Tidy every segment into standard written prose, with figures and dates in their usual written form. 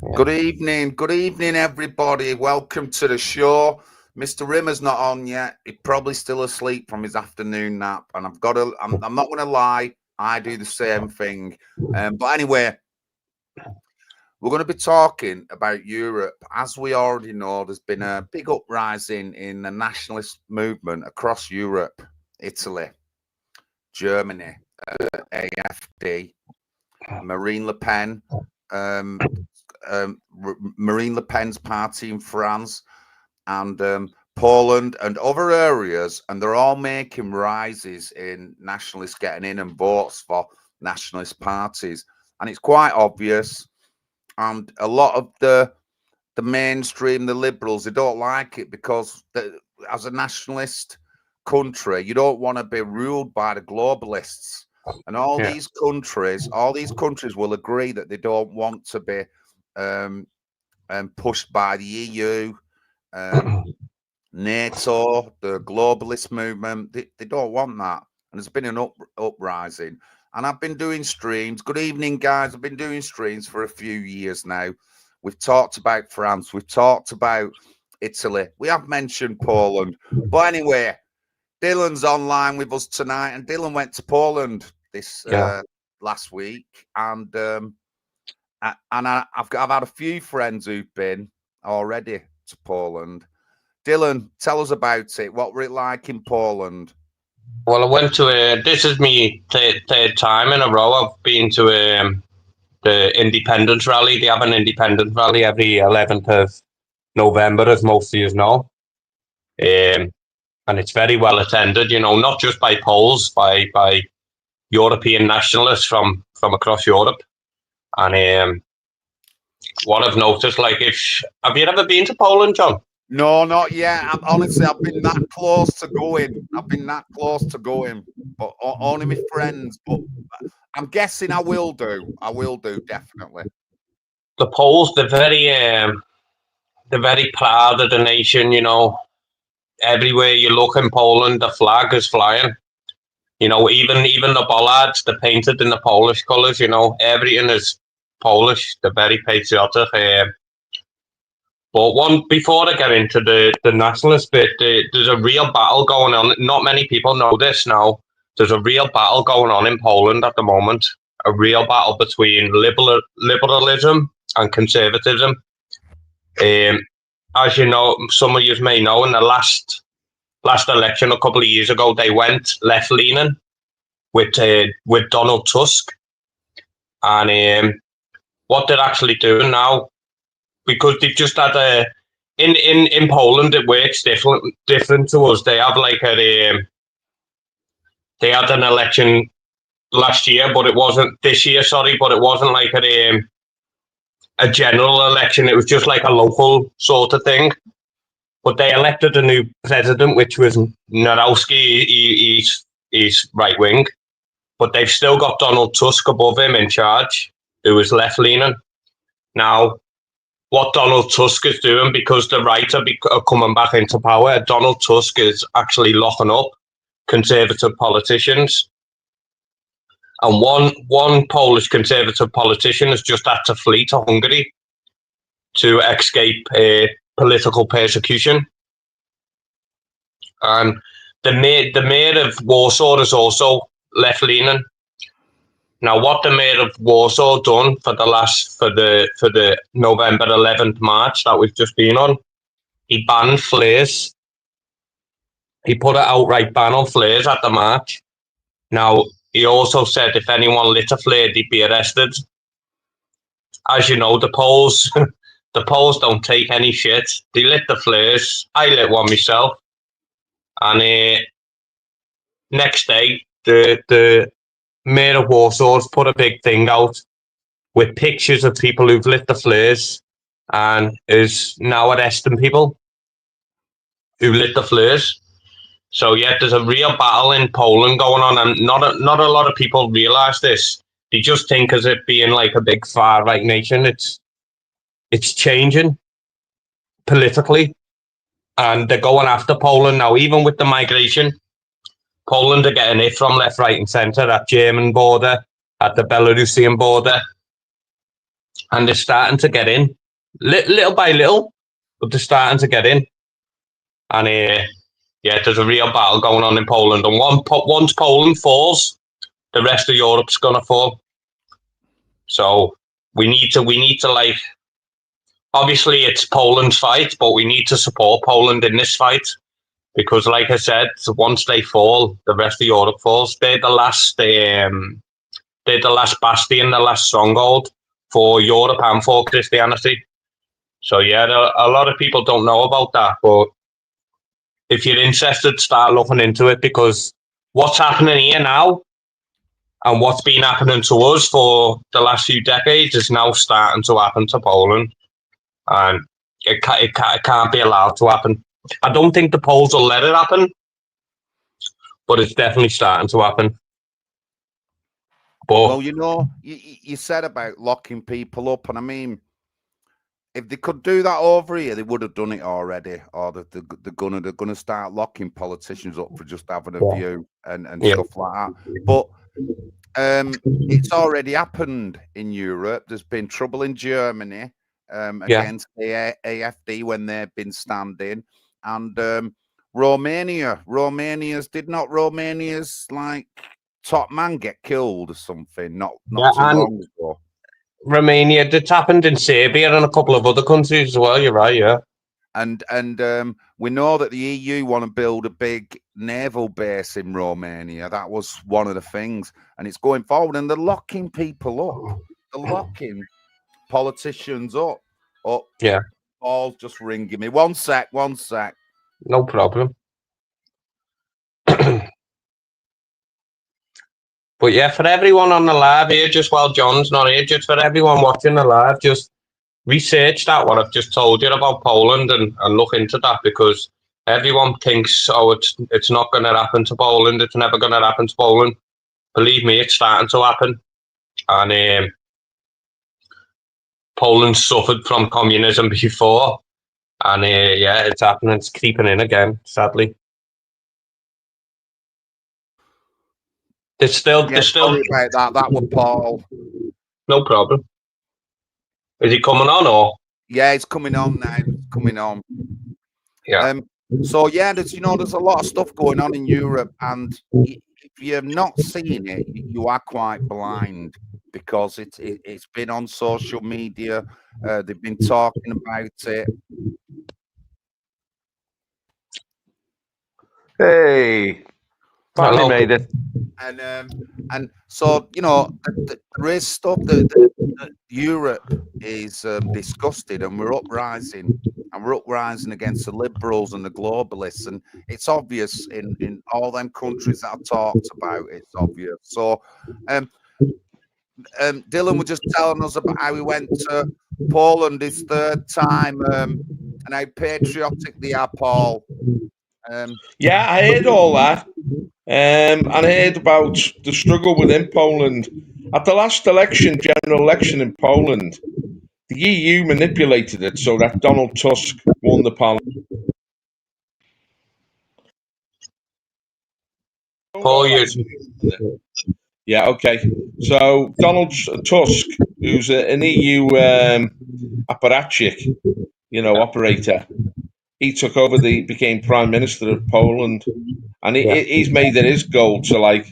Yeah. Good evening, everybody. Welcome to the show. Mr. Rimmer's not on yet. He's probably still asleep from his afternoon nap. And I'm not going to lie, I do the same thing. But anyway, we're going to be talking about Europe. As we already know, there's been a big uprising in the nationalist movement across Europe, Italy, Germany, AFD, Marine Le Pen, um, Marine Le Pen's party in France, and Poland and other areas, and they're all making rises in nationalists getting in and votes for nationalist parties, and it's quite obvious. And a lot of the mainstream, the liberals, they don't like it because as a nationalist country, you don't want to be ruled by the globalists. And all Yeah. these countries will agree that they don't want to be pushed by the EU, NATO, the globalist movement. They don't want that. And there's been an uprising. And I've been doing streams. Good evening, guys. I've been doing streams for a few years now. We've talked about France. We've talked about Italy. We have mentioned Poland. But anyway, Dylan's online with us tonight. And Dylan went to Poland this last week. And I've had a few friends who've been already to Poland. Dylan, tell us about it. What were it like in Poland? Well, I went to this is me third time in a row. I've been to the independence rally. They have an independence rally every 11th of November, as most of you know. And it's very well attended, not just by Poles, by European nationalists from across Europe. And what I've noticed, have you ever been to Poland, John? No, not yet. Honestly, I've been that close to going. But only my friends. But I'm guessing I will do. Definitely. The Poles, they're very proud of the nation. Everywhere you look in Poland, the flag is flying. Even the bollards, they're painted in the Polish colours. Everything is Polish. They're very patriotic. But before I get into the nationalist bit, there's a real battle going on. Not many people know this now. There's a real battle going on in Poland at the moment. A real battle between liberalism and conservatism. As you know, some of you may know, in the last election a couple of years ago, they went left-leaning with Donald Tusk. And what they're actually doing now, because they've just had in Poland, it works different to us. They have they had an election last year, but it wasn't this year. Sorry, but it wasn't like a general election. It was just like a local sort of thing. But they elected a new president, which was Narowski. He's right wing, but they've still got Donald Tusk above him in charge, who is left leaning. Now, what Donald Tusk is doing, because the right are coming back into power, Donald Tusk is actually locking up conservative politicians. And one Polish conservative politician has just had to flee to Hungary to escape political persecution. And the mayor of Warsaw is also left-leaning. Now, what the mayor of Warsaw done for the November 11th march that we've just been on, he banned flares. He put an outright ban on flares at the march. Now, he also said if anyone lit a flare, they'd be arrested. As you know, the Poles don't take any shit. They lit the flares. I lit one myself. And next day, the mayor of Warsaw's put a big thing out with pictures of people who've lit the flares and is now arresting people who lit the flares. So yeah, there's a real battle in Poland going on, and not a lot of people realise this. They just think as it being like a big far right nation. It's changing politically, and they're going after Poland now. Even with the migration, Poland are getting it from left, right, and centre at German border, at the Belarusian border. and they're starting to get in, little by little, but they're starting to get in. And yeah, there's a real battle going on in Poland. And once Poland falls, the rest of Europe's gonna fall. So we need to like, obviously it's Poland's fight, but we need to support Poland in this fight, because like I said, once they fall, the rest of Europe falls. They're the last bastion, the last stronghold for Europe and for Christianity. So yeah, a lot of people don't know about that, but if you're interested, start looking into it, because what's happening here now and what's been happening to us for the last few decades is now starting to happen to Poland, and it can't be allowed to happen. I don't think the Poles will let it happen, but it's definitely starting to happen. But, well, you know, you said about locking people up, and I mean, if they could do that over here, they would have done it already. Or they're gonna start locking politicians up for just having a view and stuff like that. But it's already happened in Europe. There's been trouble in Germany against the AfD when they've been standing, and Romania's like top man get killed or something not too long ago. Romania, it's happened in Serbia and a couple of other countries as well. You're right, yeah. And we know that the EU want to build a big naval base in Romania. That was one of the things, and it's going forward. And they're locking people up. They're locking politicians up. Oh, yeah. Paul's just ringing me. One sec. No problem. But yeah, for everyone on the live here, just while John's not here, just for everyone watching the live, just research that, what I've just told you about Poland, and look into that, because everyone thinks, oh, it's not going to happen to Poland, it's never going to happen to Poland. Believe me, it's starting to happen. And Poland suffered from communism before, and yeah, it's happening, it's creeping in again, sadly. There's still sorry about that. That was Paul. No problem. Is he coming on, or? Yeah, it's coming on now. It's coming on. Yeah. So yeah, there's a lot of stuff going on in Europe, and if you've not seen it, you are quite blind, because it's been on social media. They've been talking about it. Hey, finally made it. And so, you know, there is stuff that Europe is disgusted, and we're uprising against the liberals and the globalists, and it's obvious in all them countries that I've talked about. It's obvious. So Dylan was just telling us about how he went to Poland his third time, and how patriotic they are, Paul. Yeah, I heard all that. And I heard about the struggle within Poland. At the last election, general election in Poland, the EU manipulated it so that Donald Tusk won the parliament. Yeah, okay. So Donald Tusk, who's an EU apparatchik, operator, he took over, became Prime Minister of Poland, and he's made it his goal to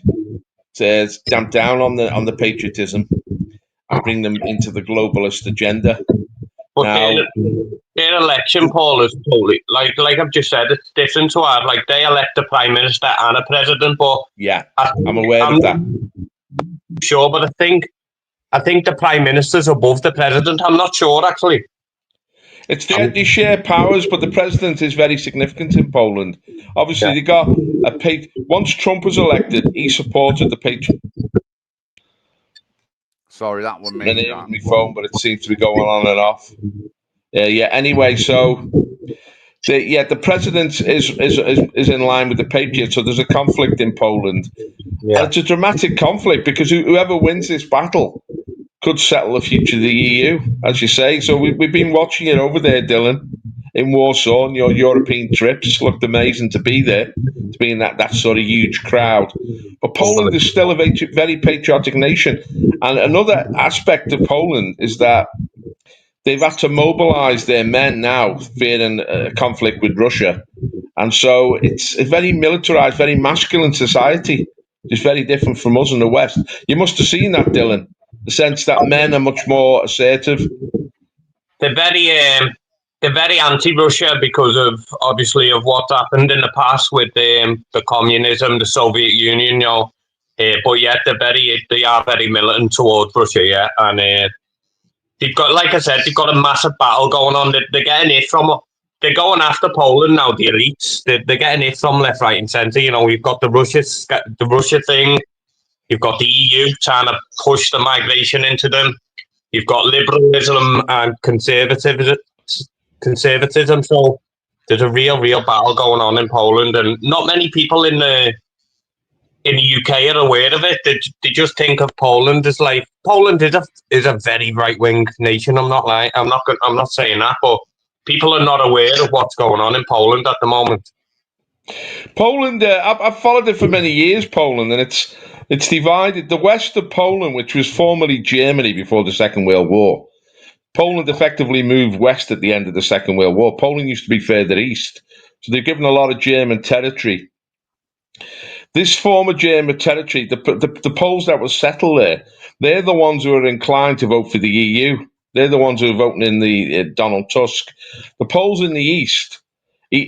damp down on the patriotism and bring them into the globalist agenda. But now, their election, Paul, is totally like I've just said. It's different to ours. Like, they elect a Prime Minister and a President, but yeah, I'm aware of that. Sure, but I think the Prime Minister's above the President. I'm not sure, actually. It's they share powers, but the president is very significant in Poland. Obviously, they got once Trump was elected, he supported the patriot. Sorry, that one made my phone, but it seems to be going on and off. Yeah. Anyway, so the president is in line with the patriots. So there's a conflict in Poland. Yeah. It's a dramatic conflict, because whoever wins this battle could settle the future of the EU, as you say. So we've been watching it over there, Dylan. in Warsaw, and your European trips looked amazing to be there, to be in that sort of huge crowd. But Poland is still a very patriotic nation. And another aspect of Poland is that they've had to mobilize their men now, fearing a conflict with Russia. And so it's a very militarized, very masculine society. It's very different from us in the West. You must have seen that, Dylan, the sense that men are much more assertive. They're very anti-Russia because of obviously of what happened in the past with the communism, the Soviet Union, you know. But yet they are very militant towards Russia, yeah. And they've got, like I said, they've got a massive battle going on. They're getting it from. They're going after Poland now. The elites. They're getting it from left, right, and centre. You know, we've got the Russia thing. You've got the EU trying to push the migration into them. You've got liberalism and conservatism. So there's a real battle going on in Poland, and not many people in the UK are aware of it. They just think of Poland as like Poland is a very right wing nation. I'm not lying. I'm not saying that, but people are not aware of what's going on in Poland at the moment. Poland, I've followed it for many years, Poland, and it's divided. The west of Poland, which was formerly Germany before the Second World War, Poland effectively moved west at the end of the Second World War. Poland used to be further east, so they've given a lot of German territory. This former German territory, the Poles that were settled there, they're the ones who are inclined to vote for the EU. They're the ones who are voting in the Donald Tusk. The Poles in the east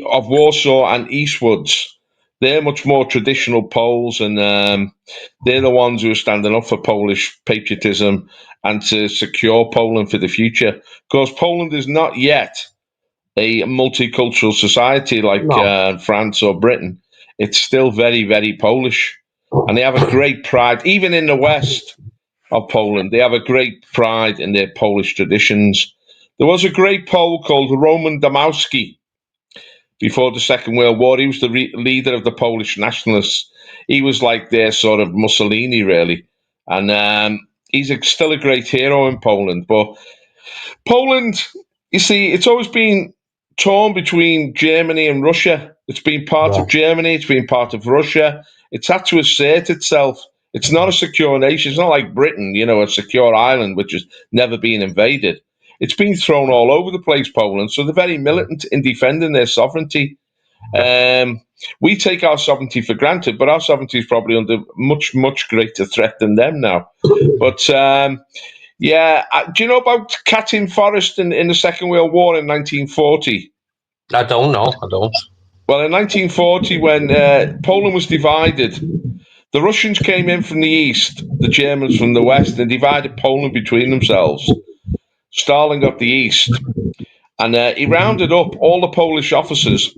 of Warsaw and eastwards, they're much more traditional Poles, and they're the ones who are standing up for Polish patriotism and to secure Poland for the future. Because Poland is not yet a multicultural society like France or Britain. It's still very, very Polish. And they have a great pride, even in the west of Poland, they have a great pride in their Polish traditions. There was a great Pole called Roman Dmowski before the Second World War. He was the leader of the Polish nationalists. He was like their sort of Mussolini, really. And he's still a great hero in Poland. But Poland, you see, it's always been torn between Germany and Russia. It's been part of Germany. It's been part of Russia. It's had to assert itself. It's not a secure nation. It's not like Britain, you know, a secure island which has never been invaded. It's been thrown all over the place, Poland. So they're very militant in defending their sovereignty. We take our sovereignty for granted, but our sovereignty is probably under much, much greater threat than them now. But yeah, do you know about Katyn Forest in the Second World War in 1940? I don't know. I don't. Well, in 1940, when Poland was divided, the Russians came in from the east, the Germans from the west, and divided Poland between themselves. Stalin got the east, and he rounded up all the Polish officers,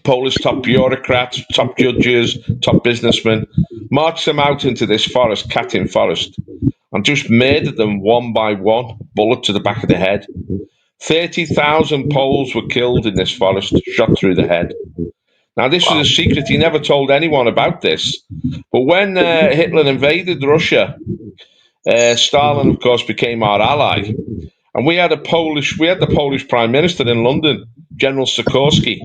Polish top bureaucrats, top judges, top businessmen, marched them out into this forest, Katyn Forest, and just murdered them one by one, bullet to the back of the head. 30,000 Poles were killed in this forest, shot through the head. Now, this was a secret. He never told anyone about this. But when Hitler invaded Russia, Stalin, of course, became our ally. And we had the Polish Prime Minister in London, General Sikorski.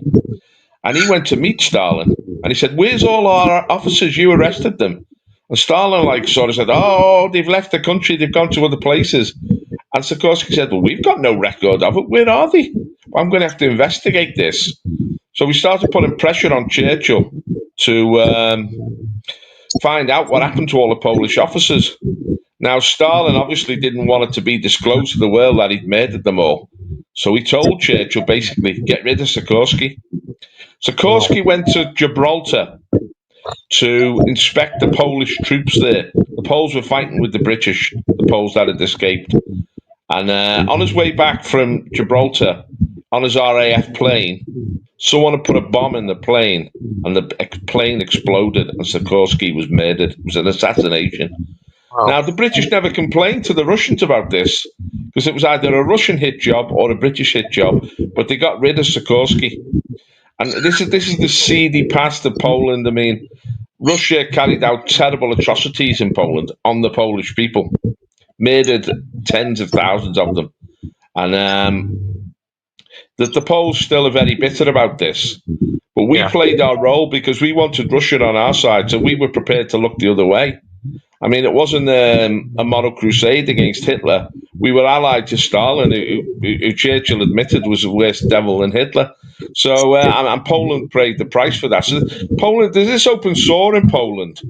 And he went to meet Stalin. And he said, "Where's all our officers? You arrested them." And Stalin sort of said, "Oh, they've left the country. They've gone to other places." And Sikorski said, "Well, we've got no record of it. Where are they? Well, I'm going to have to investigate this." So we started putting pressure on Churchill to find out what happened to all the Polish officers. Now, Stalin obviously didn't want it to be disclosed to the world that he'd murdered them all. So he told Churchill, basically, get rid of Sikorski. Sikorski went to Gibraltar to inspect the Polish troops there. The Poles were fighting with the British, the Poles that had escaped. And on his way back from Gibraltar, on his RAF plane, someone had put a bomb in the plane, and the plane exploded, and Sikorski was murdered. It was an assassination. Wow. Now, the British never complained to the Russians about this, because it was either a Russian hit job or a British hit job, but they got rid of Sikorski. And this is the seedy past of Poland. I mean, Russia carried out terrible atrocities in Poland on the Polish people, murdered tens of thousands of them. And that the Poles still are very bitter about this. But we played our role because we wanted Russia on our side, so we were prepared to look the other way. I mean, it wasn't a moral crusade against Hitler. We were allied to Stalin, who Churchill admitted was a worse devil than Hitler. So, and Poland paid the price for that. So, Poland, there's this open sore in Poland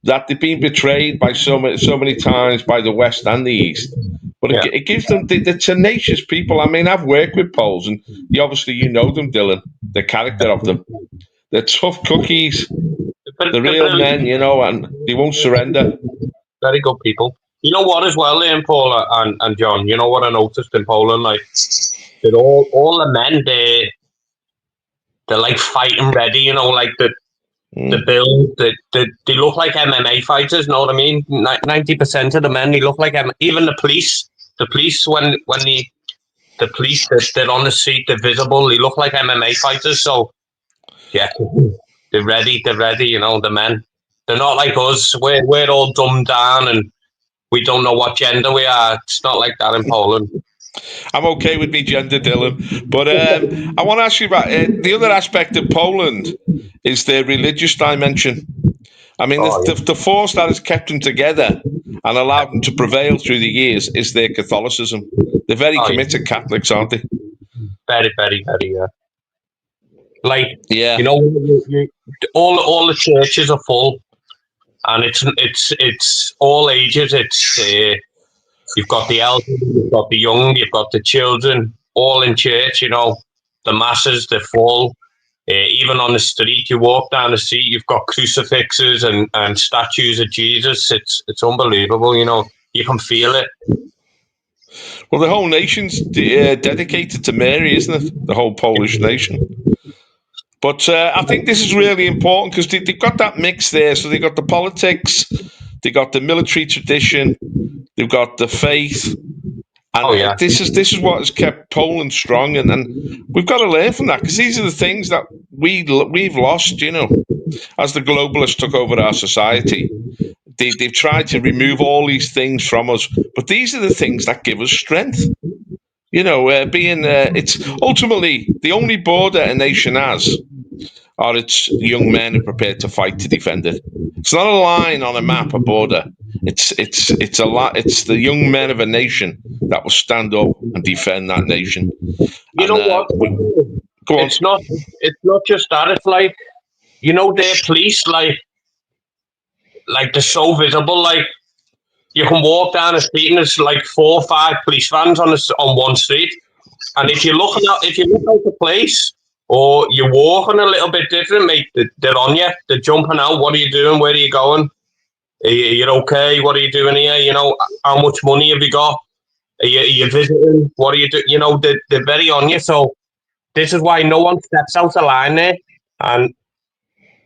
that they've been betrayed by so many times by the West and the East. But it gives them the tenacious people. I mean, I've worked with Poles, and you know them, Dylan, the character of them. They're tough cookies. The real men, and they won't surrender. Very good people. You know what as well, Paula and John, you know what I noticed in Poland? Like, that all the men, they're like fighting ready, like the build, they look like MMA fighters, know what I mean? 90% of the men, they look like even the police. The police, when the police, they're on the street, they're visible, they look like MMA fighters. So, yeah, they're ready, the men. They're not like us. We're all dumbed down and we don't know what gender we are. It's not like that in Poland. I'm okay with me gender, Dylan. But I want to ask you about the other aspect of Poland is their religious dimension. I mean, the force that has kept them together and allowed them to prevail through the years is their Catholicism. They're very committed Catholics, aren't they? Very, very, very, yeah. Like, all the churches are full, and it's all ages. It's you've got the elderly, you've got the young, you've got the children, all in church. The masses, they're full. Even on the street, you walk down the street, you've got crucifixes and statues of Jesus. It's unbelievable. You can feel it. Well, the whole nation's dedicated to Mary, isn't it? The whole Polish nation. But I think this is really important because they've got that mix there. So they've got the politics, they've got the military tradition, they've got the faith. And this is what has kept Poland strong. And we've got to learn from that because these are the things that we've lost, as the globalists took over our society. They've tried to remove all these things from us. But these are the things that give us strength. It's ultimately the only border a nation has are its young men who are prepared to fight to defend it. It's not a line on a map, a border. It's the young men of a nation that will stand up and defend that nation. You know what? Go on. It's not just that. It's like, their police, like they're so visible. Like, you can walk down the street and there's like 4 or 5 police vans on one street, and if you look out the place or you're walking a little bit different, mate, they're on you. They're jumping out. What are you doing? Where are you going? Are you okay? What are you doing here? How much money have you got? Are you visiting? What are you doing? They're very on you. So this is why no one steps out of line there. And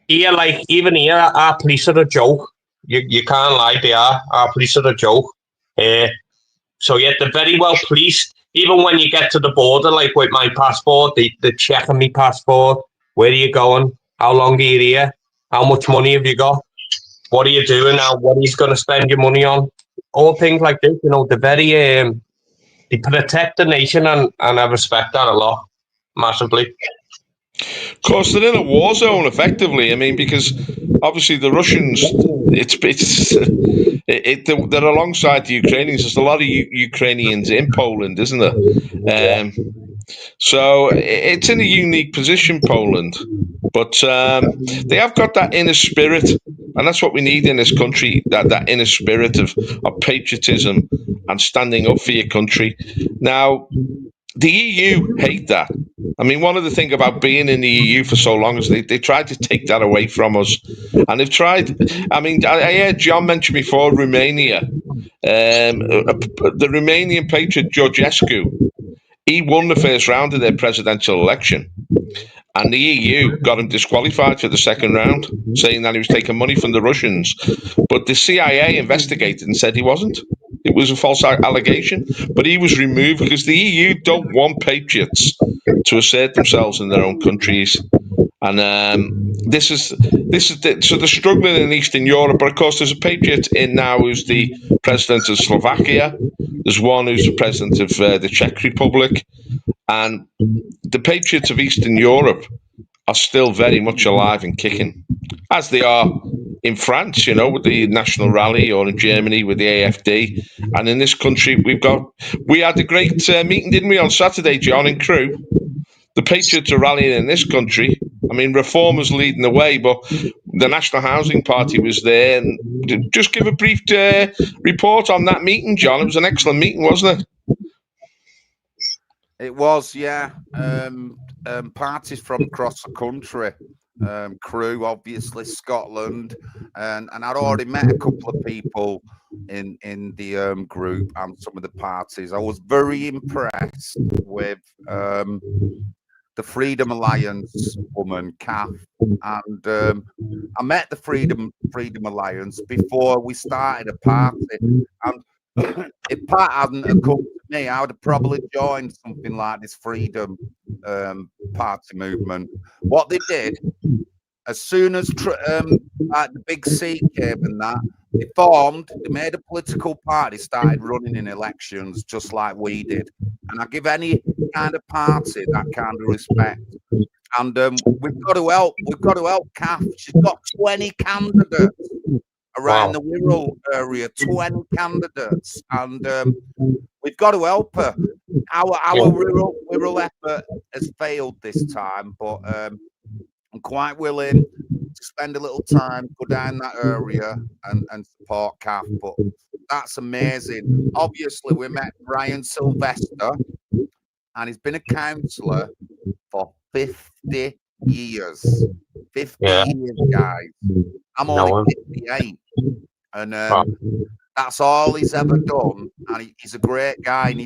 here, like, even here, our police are a joke. You can't lie, they are. Our police are a joke. So, yeah, they're very well policed. Even when you get to the border, like with my passport, they're checking my passport. Where are you going? How long are you here? How much money have you got? What are you doing now? What are you going to spend your money on? All things like this, they're very, they protect the nation, and I respect that a lot, massively. Of course, they're in a war zone, effectively. I mean, because obviously the Russians, they're alongside the Ukrainians. There's a lot of Ukrainians in Poland, isn't there? So it's in a unique position, Poland. But they have got that inner spirit, and that's what we need in this country, that inner spirit of patriotism and standing up for your country. Now, the EU hate that. I mean, one of the things about being in the EU for so long is they tried to take that away from us. And they've tried, I mean, I heard John mention before Romania. The Romanian patriot, Georgescu, he won the first round of their presidential election. And the EU got him disqualified for the second round, saying that he was taking money from the Russians. But the CIA investigated and said he wasn't. It was a false allegation, but he was removed because the EU don't want patriots to assert themselves in their own countries. And so they're struggling in Eastern Europe. But of course, there's a patriot in now who's the president of Slovakia. There's one who's the president of the Czech Republic. And the patriots of Eastern Europe are still very much alive and kicking, as they are in France, you know, with the National Rally, or in Germany with the AFD. And in this country, we had a great meeting, didn't we, on Saturday, John, in Crewe? The patriots are rallying in this country. I mean, Reform was leading the way, but the National Housing Party was there. And just give a brief report on that meeting, John. It was an excellent meeting, wasn't it? It was, yeah. Parties from across the country, Crewe, obviously, Scotland, and I'd already met a couple of people in the group and some of the parties. I was very impressed with the Freedom Alliance woman, Kath, and I met the Freedom Alliance before we started a party, and if Pat hadn't have come to me, I would have probably joined something like this Freedom Party movement. What they did, as soon as like the big C came and that, they made a political party, started running in elections just like we did. And I give any kind of party that kind of respect. And we've got to help Kath. She's got 20 candidates around the Wirral area, 20 candidates, and we've got to help her. Our Wirral effort has failed this time, but I'm quite willing to spend a little time, go down that area and support Kath. But that's amazing. Obviously, we met Brian Sylvester, and he's been a councillor for 50 years. 50 years, guys. I'm only 58, and that's all he's ever done. And he's a great guy, and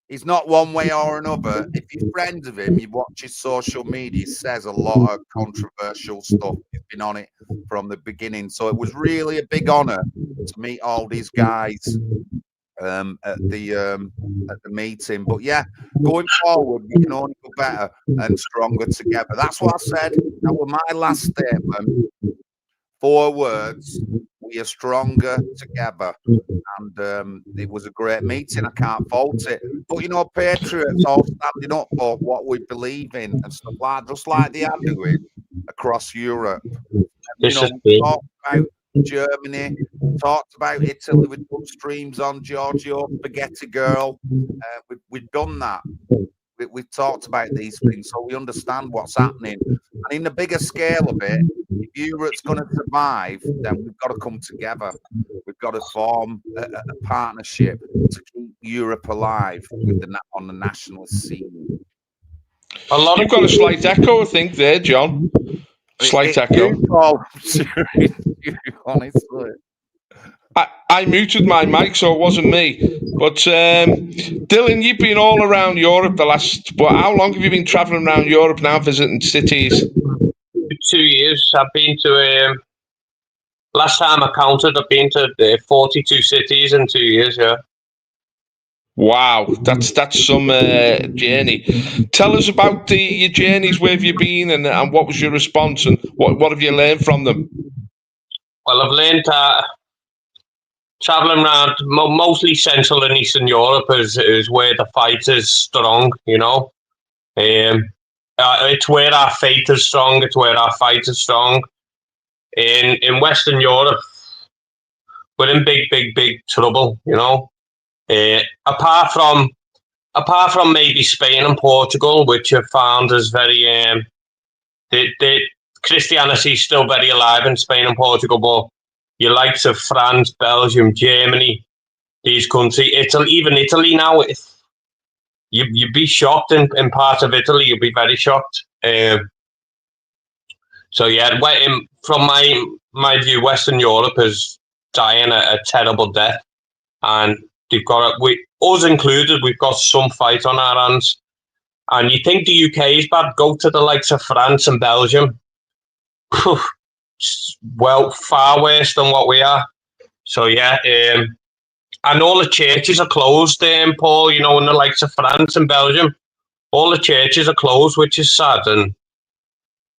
he's not one way or another. If you're friends of him, you watch his social media, he says a lot of controversial stuff. He's been on it from the beginning. So it was really a big honour to meet all these guys at the meeting. But yeah, going forward, we can only go better and stronger together. That's what I said. That was my last statement. 4 words: we are stronger together. And it was a great meeting. I can't fault it. But you know, patriots all standing up for what we believe in and stuff like, just like they are doing across Europe. You know, we talked about Germany, talked about Italy with good streams on Giorgio, Spaghetti Girl. We've done that. We've talked about these things, so we understand what's happening. And in the bigger scale of it, if Europe's going to survive, then we've got to come together. We've got to form a partnership to keep Europe alive on the nationalist scene. You've got a slight echo, I think, there, John. Slight echo. Honestly. I muted my mic, so it wasn't me. But Dylan, you've been all around Europe how long have you been travelling around Europe now, visiting cities? 2 years. I've been to, last time I counted, I've been to 42 cities in 2 years, yeah. Wow, that's some journey. Tell us about your journeys. Where have you been, and what was your response, and what have you learned from them? Well, I've learned that traveling around mostly Central and Eastern Europe is where the fight is strong, you know. It's where our faith is strong. It's where our fight is strong. In Western Europe, we're in big trouble, you know. Apart from maybe Spain and Portugal, which I've found is very the Christianity is still very alive in Spain and Portugal, but your likes of France, Belgium, Germany, these countries, even Italy now, you'd be shocked in part of Italy. You'd be very shocked. So yeah, from my view, Western Europe is dying a terrible death, and us included, we've got some fight on our hands. And you think the UK is bad? Go to the likes of France and Belgium. Well, far worse than what we are. So yeah, and all the churches are closed, Paul, you know, in the likes of France and Belgium. All the churches are closed, which is sad. And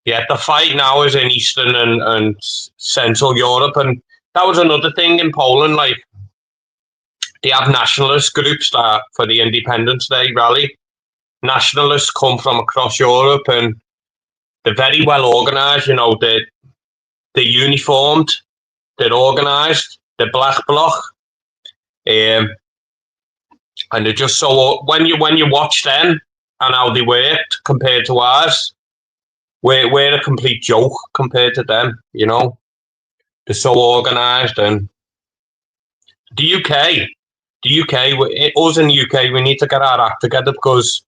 yeah, the fight now is in Eastern and Central Europe. And that was another thing in Poland, like, they have nationalist groups that for the Independence Day rally. Nationalists come from across Europe and they're very well organised. You know, they're uniformed, they're organised, they're black bloc, and they're just so when you watch them and how they worked compared to ours, we're a complete joke compared to them. You know, they're so organised. And the UK, us in the UK, we need to get our act together because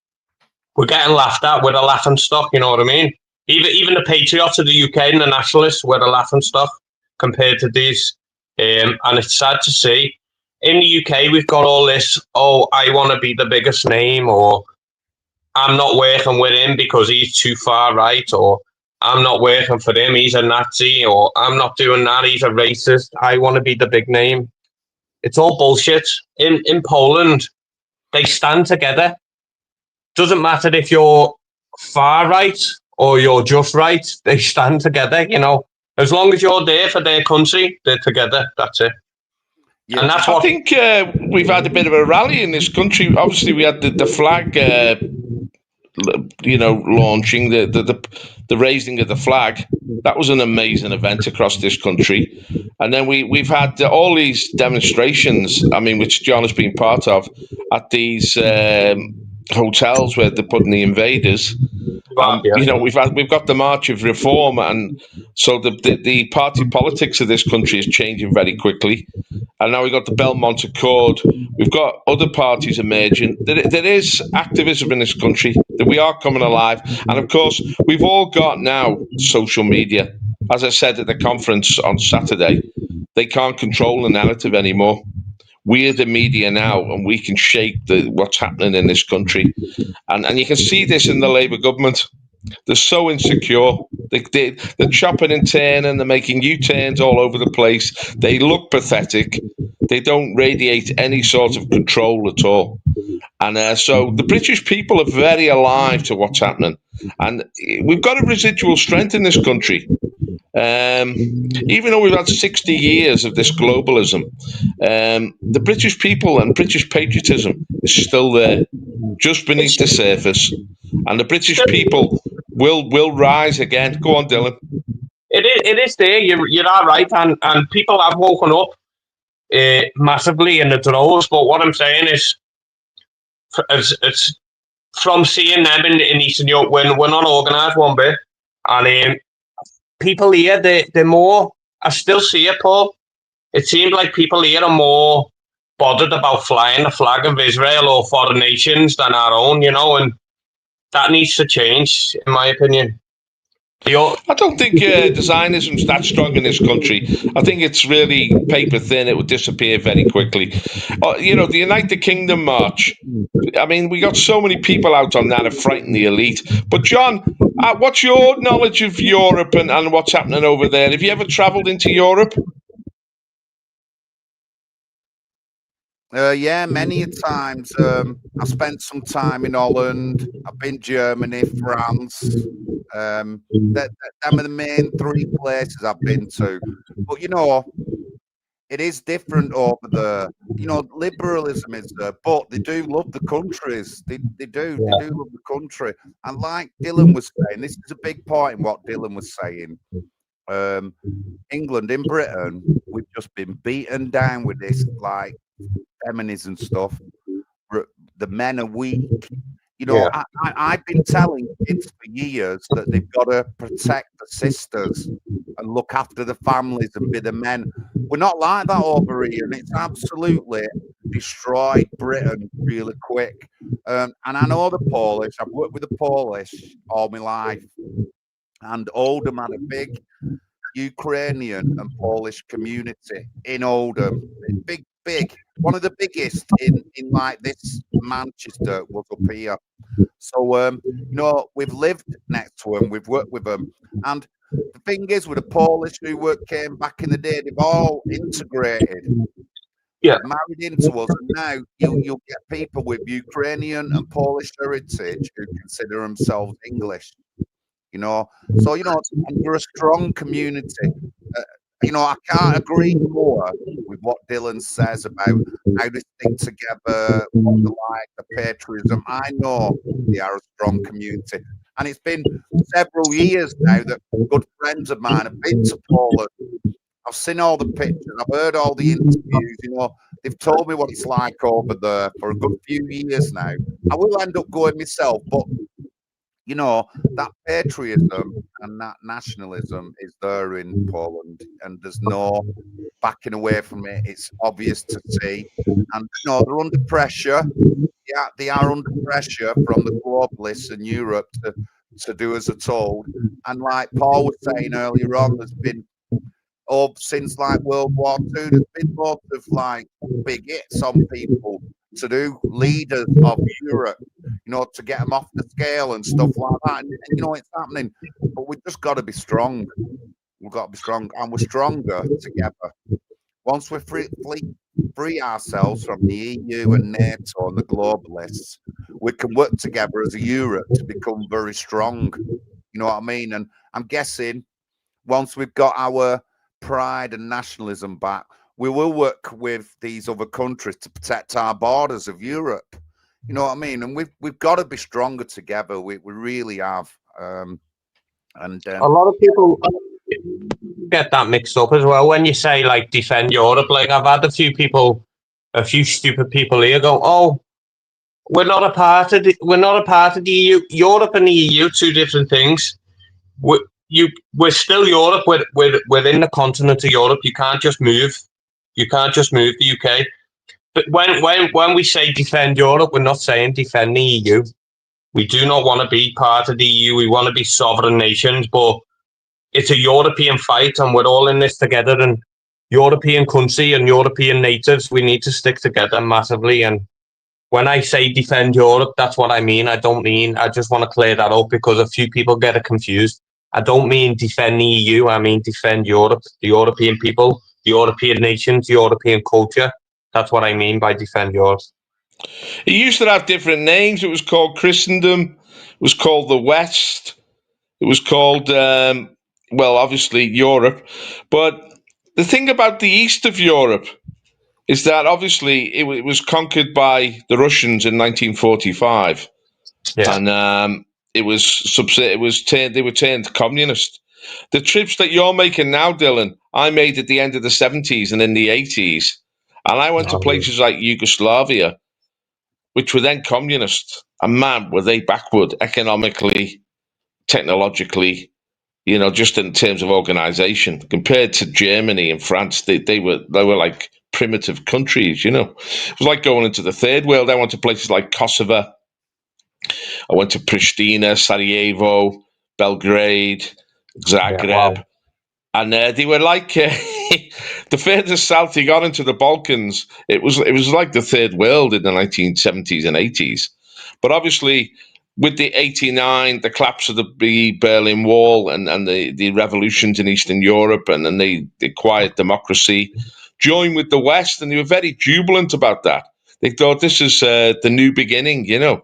we're getting laughed at. We're a laughing stock. You know what I mean? Even the patriots of the UK and the nationalists, we're a laughing stock compared to these. And it's sad to see. In the UK, we've got all this, oh, I want to be the biggest name, or I'm not working with him because he's too far right, or I'm not working for him, he's a Nazi, or I'm not doing that, he's a racist. I want to be the big name. It's all bullshit. In Poland, they stand together. Doesn't matter if you're far right or you're just right, they stand together, you know. As long as you're there for their country, they're together. That's it. Yeah, and that's what I think we've had a bit of a rally in this country. Obviously, we had the flag, launching the raising of the flag. That was an amazing event across this country. And then we've had all these demonstrations. I mean, which John has been part of at these hotels where they're putting the invaders. We've got the March of Reform, and so the party politics of this country is changing very quickly. And now we've got the Belmont Accord. We've got other parties emerging. There is activism in this country, that we are coming alive. And of course, we've all got now social media. As I said at the conference on Saturday, they can't control the narrative anymore. We're the media now, and we can shape what's happening in this country. And you can see this in the Labour government. They're so insecure. They're chopping and turning. They're making U-turns all over the place. They look pathetic. They don't radiate any sort of control at all. And so the British people are very alive to what's happening. And we've got a residual strength in this country. Even though we've had 60 years of this globalism, the British people and British patriotism is still there, just beneath the surface. And the British people will rise again. Go on, Dylan. It is there. You're all right, and people have woken up massively in the droves. But what I'm saying is, it's from seeing them in Eastern Europe when we're not organised one bit, and people here they're more. I still see it, Paul. It seems like people here are more bothered about flying the flag of Israel or foreign nations than our own, you know, and that needs to change, in my opinion. I don't think the Zionism's that strong in this country. I think it's really paper thin. It would disappear very quickly. The United Kingdom march. I mean, we got so many people out on that to frighten the elite. But John, what's your knowledge of Europe and what's happening over there? Have you ever travelled into Europe? Yeah, many times. I spent some time in Holland. I've been Germany, France. Them are the main three places I've been to. But it is different over there. Liberalism is there, but they do love the countries. They do love the country. And like Dylan was saying, this is a big point in what Dylan was saying. England, in Britain, we've just been beaten down with this, like, feminism stuff. The men are weak. I've been telling kids for years that they've got to protect the sisters and look after the families and be the men. We're not like that over here, and it's absolutely destroyed Britain really quick. And I know the Polish. I've worked with the Polish all my life, and Oldham had a big Ukrainian and Polish community in Oldham. Big. One of the biggest in like this Manchester was up here. So we've lived next to them, we've worked with them, and the thing is, with the Polish who came back in the day, they've all integrated. Married into us, and now you'll get people with Ukrainian and Polish heritage who consider themselves English. So and we're a strong community. you know, I can't agree more with what Dylan says about how they stick together, what they like, the patriotism. I know they are a strong community. And it's been several years now that good friends of mine have been to Poland. I've seen all the pictures, I've heard all the interviews, you know, they've told me what it's like over there for a good few years now. I will end up going myself, but you know, that patriotism and that nationalism is there in Poland, and there's no backing away from it. It's obvious to see. And you know, they're under pressure. Yeah, they are under pressure from the globalists in Europe to do as they're told. And like Paul was saying earlier on, there's been since like World War II, there's been lots of like big hits on people to do leaders of Europe, you know, to get them off the scale and stuff like that. And you know, it's happening, but we've just got to be strong. We've got to be strong, and we're stronger together. Once we free ourselves from the EU and NATO and the globalists, we can work together as a Europe to become very strong. You know what I mean? And I'm guessing once we've got our pride and nationalism back, we will work with these other countries to protect our borders of Europe. You know what I mean? And we've got to be stronger together. We really have. A lot of people get that mixed up as well when you say like defend Europe. Like I've had a few stupid people here go, "Oh, we're not a part of the EU. Europe and the EU, two different things. We're still Europe. We're within the continent of Europe. You can't just move. You can't just move the UK." But when we say defend Europe, we're not saying defend the EU. We do not want to be part of the EU. We want to be sovereign nations, but it's a European fight, and we're all in this together. And European country and European natives, we need to stick together massively. And when I say defend Europe, that's what I mean. I just want to clear that up because a few people get it confused. I don't mean defend the EU. I mean defend Europe, the European people, the European nations, the European culture. That's what I mean by defend Europe. It used to have different names. It was called Christendom. It was called the West. It was called, well, obviously Europe. But the thing about the east of Europe is that obviously it was conquered by the Russians in 1945, Yeah. and they were turned communist. The trips that you're making now, Dylan, I made at the end of the 70s and in the 80s, and I went to places like Yugoslavia, which were then communist, and man, were they backward economically, technologically, you know, just in terms of organization compared to Germany and France. They were like primitive countries, you know. It was like going into the third world. I went to places like Kosovo. I went to Pristina, Sarajevo, Belgrade, Zagreb. Yeah, wow. And they were like the furthest south you got into the Balkans, it was like the third world in the 1970s and 80s. But obviously, with the 89, the collapse of the Berlin Wall and the revolutions in Eastern Europe, and then they acquired democracy, joined with the West, and they were very jubilant about that. They thought this is the new beginning, you know.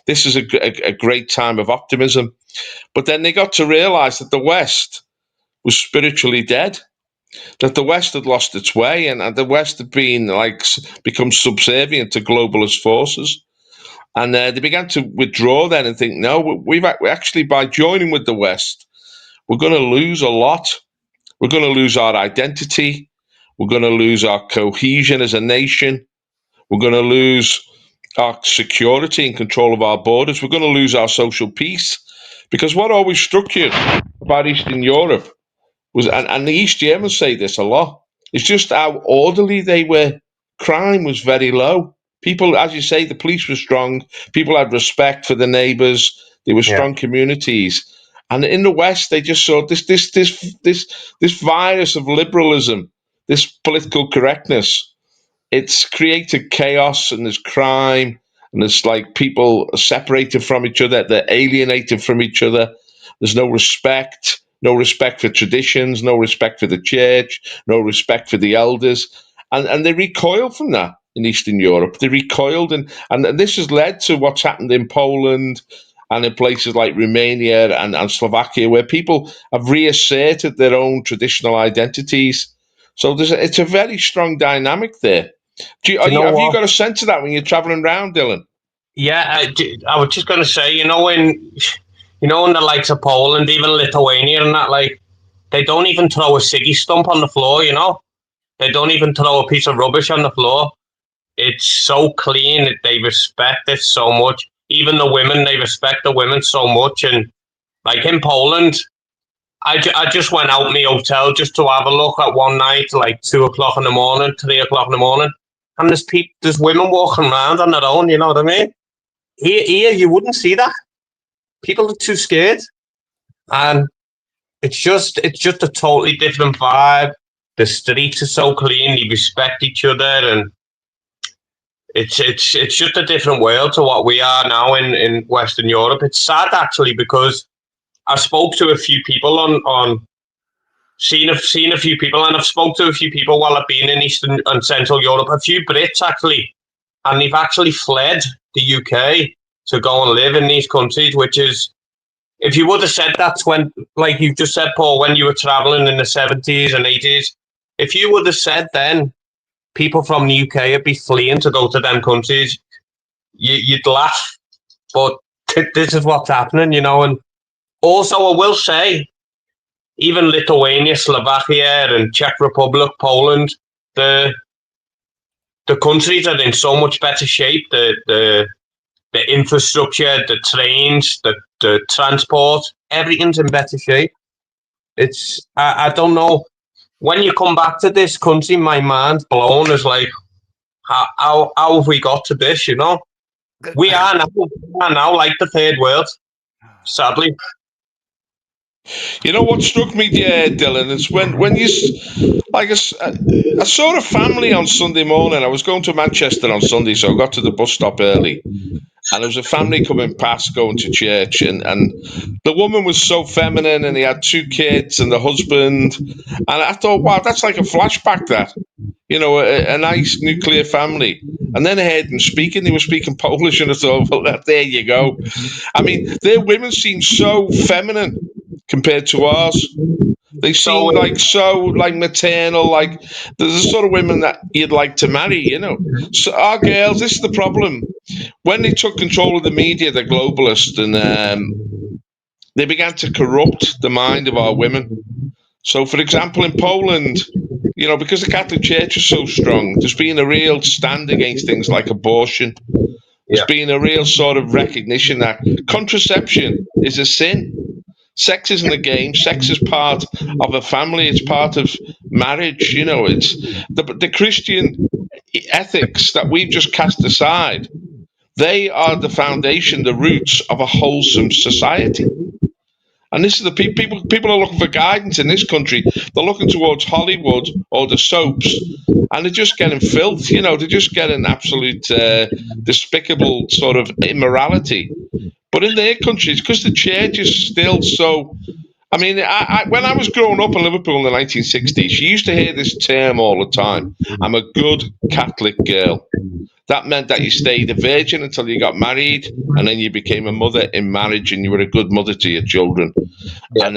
This is a great time of optimism. But then they got to realize that the West was spiritually dead, that the West had lost its way, and the West had become subservient to globalist forces. And they began to withdraw then and think, no, we actually, by joining with the West, we're going to lose a lot. We're going to lose our identity. We're going to lose our cohesion as a nation. We're going to lose our security and control of our borders. We're going to lose our social peace. Because what always struck you about Eastern Europe was, and the East Germans say this a lot, it's just how orderly they were. Crime was very low. People, as you say, the police were strong. People had respect for the neighbours. They were strong communities. And in the West, they just saw this virus of liberalism, this political correctness. It's created chaos, and there's crime, and there's like people separated from each other. They're alienated from each other. There's no respect for traditions, no respect for the church, no respect for the elders. And they recoiled from that in Eastern Europe. They recoiled, and this has led to what's happened in Poland and in places like Romania and Slovakia, where people have reasserted their own traditional identities. So it's a very strong dynamic there. Do you know Have you what? got a sense of that when you're travelling around, Dylan? Yeah, I was just going to say, in the likes of Poland, even Lithuania and that, like, they don't even throw a ciggy stump on the floor, They don't even throw a piece of rubbish on the floor. It's so clean that they respect it so much. Even the women, they respect the women so much. And, like, in Poland, I just went out in the hotel just to have a look at one night, like 2 o'clock in the morning, 3 o'clock in the morning. And there's women walking around on their own, you know what I mean? Here, you wouldn't see that. People are too scared, and it's just a totally different vibe. The streets are so clean; they respect each other, and it's just a different world to what we are now in Western Europe. It's sad actually, because I spoke to a few people seen a few people, and I've spoke to a few people while I've been in Eastern and Central Europe. A few Brits actually, and they've actually fled the UK to go and live in these countries, which is, if you would have said that when, like you just said, Paul, when you were traveling in the 70s and 80s, if you would have said then people from the UK would be fleeing to go to them countries, you'd laugh. But this is what's happening, And also, I will say, even Lithuania, Slovakia, and Czech Republic, Poland, the countries are in so much better shape. The infrastructure, the trains, the transport, everything's in better shape. I don't know. When you come back to this country, my mind's blown. It's like, how have we got to this, We are now like the third world, sadly. You know what struck me, Dylan, is when you, like, I saw a family on Sunday morning. I was going to Manchester on Sunday, so I got to the bus stop early. And there was a family coming past going to church, and the woman was so feminine, and he had 2 kids and the husband. And I thought, wow, that's like a flashback, that. A nice nuclear family. And then I heard them speaking. They were speaking Polish, and I thought, well, there you go. I mean, their women seem so feminine compared to ours. They seem like maternal, like there's the sort of women that you'd like to marry, So our girls, this is the problem. When they took control of the media, the globalists, and they began to corrupt the mind of our women. So, for example, in Poland, because the Catholic Church is so strong, there's been a real stand against things like abortion. There's been a real sort of recognition that contraception is a sin. Sex isn't a game. Sex is part of a family. It's part of marriage. It's the Christian ethics that we've just cast aside. They are the foundation, the roots of a wholesome society. And this is the people are looking for guidance in this country. They're looking towards Hollywood or the soaps, and they're just getting filth. They're just getting absolute despicable sort of immorality. But in their countries, because the church is still so. I mean, when I was growing up in Liverpool in the 1960s, you used to hear this term all the time. I'm a good Catholic girl. That meant that you stayed a virgin until you got married, and then you became a mother in marriage, and you were a good mother to your children. And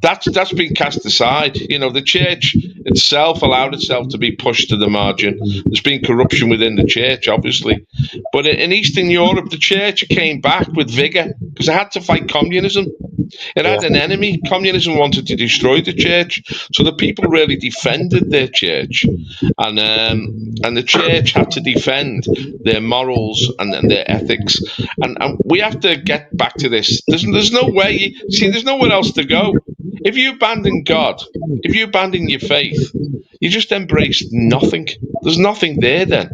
that's been cast aside. The church itself allowed itself to be pushed to the margin. There's been corruption within the church, obviously. But in Eastern Europe, the church came back with vigor because it had to fight communism. It had an enemy. Communism wanted to destroy the church, so the people really defended their church, and the church had to defend their morals and their ethics. And we have to get back to this. There's no way. There's nowhere else to go. If you abandon God, if you abandon your faith, you just embrace nothing. There's nothing there then.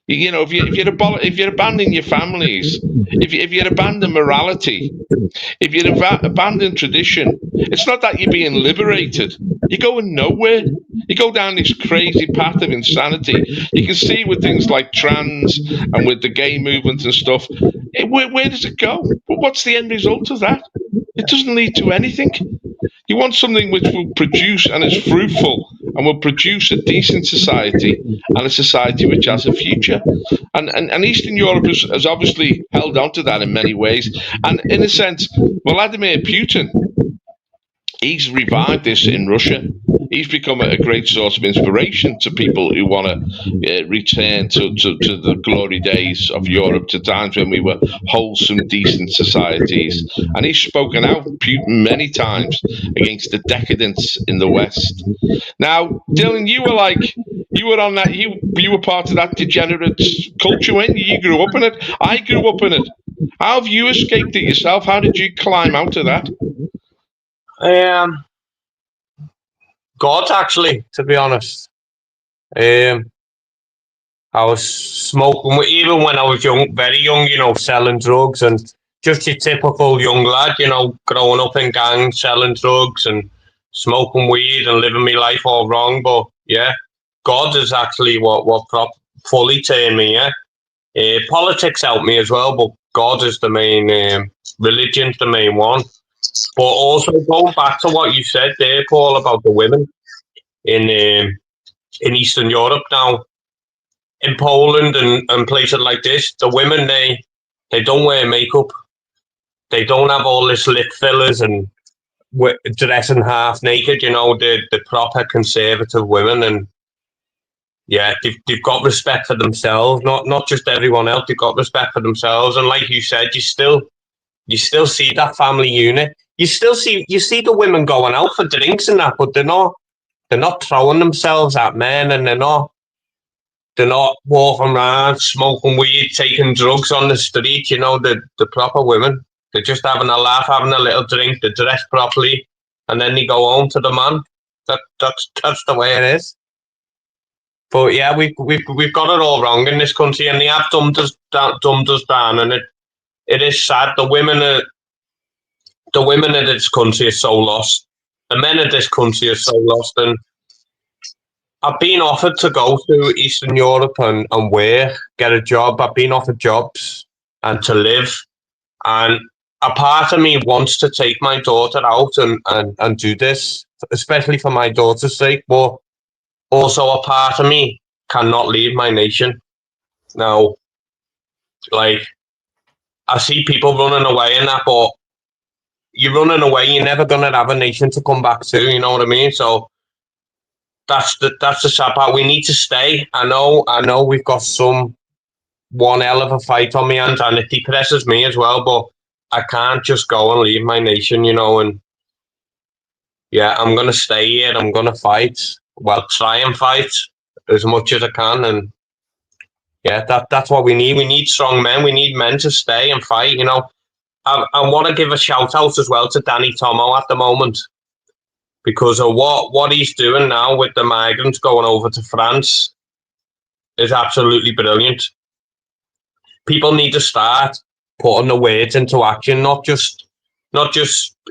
If you abandon your families, if you abandon morality, if you abandon tradition, it's not that you're being liberated. You're going nowhere. You go down this crazy path of insanity. You can see with things like trans and with the gay movement and stuff. Where does it go? What's the end result of that? It doesn't lead to anything. You want something which will produce and is fruitful and will produce a decent society and a society which has a future. And Eastern Europe has obviously held on to that in many ways. And in a sense, Vladimir Putin, he's revived this in Russia. He's become a great source of inspiration to people who want to return to the glory days of Europe, to times when we were wholesome, decent societies. And he's spoken out, Putin, many times against the decadence in the West. Now, Dylan, you were on that. You were part of that degenerate culture, weren't you? You grew up in it. I grew up in it. How have you escaped it yourself? How did you climb out of that? God, actually, to be honest. I was smoking, even when I was young, very young, selling drugs, and just your typical young lad, growing up in gangs, selling drugs and smoking weed and living my life all wrong. But yeah, God is actually what fully turned me. Yeah, politics helped me as well, but God is the main religion's the main one. But also going back to what you said there, Paul, about the women in Eastern Europe now, in Poland and places like this, the women, they don't wear makeup. They don't have all this lip fillers and dressing half naked. The proper conservative women, and yeah, they've got respect for themselves. Not just everyone else. They've got respect for themselves, and like you said, you still see that family unit. You see the women going out for drinks and that, but they're not throwing themselves at men, and they're not walking around smoking weed, taking drugs on the street. The proper women. They're just having a laugh, having a little drink, they dress properly, and then they go home to the man. That's the way it is. But yeah, we've got it all wrong in this country, and they have dumbed us down, and it is sad. The women of this country are so lost. The men of this country are so lost, and I've been offered to go to Eastern Europe and work, get a job. I've been offered jobs and to live, and a part of me wants to take my daughter out and do this, especially for my daughter's sake, but also a part of me cannot leave my nation. Now, like, I see people running away and that, but you're running away, you're never going to have a nation to come back to, you know what I mean? So that's the sad part. We need to stay. I know we've got one hell of a fight on my hands, and it depresses me as well, but I can't just go and leave my nation, and yeah, I'm going to stay here. I'm going to fight. Well, try and fight as much as I can, and yeah, that's what we need. We need strong men. We need men to stay and fight, I want to give a shout out as well to Danny Tomo at the moment, because of what he's doing now with the migrants going over to France is absolutely brilliant. People need to start putting the words into action, not just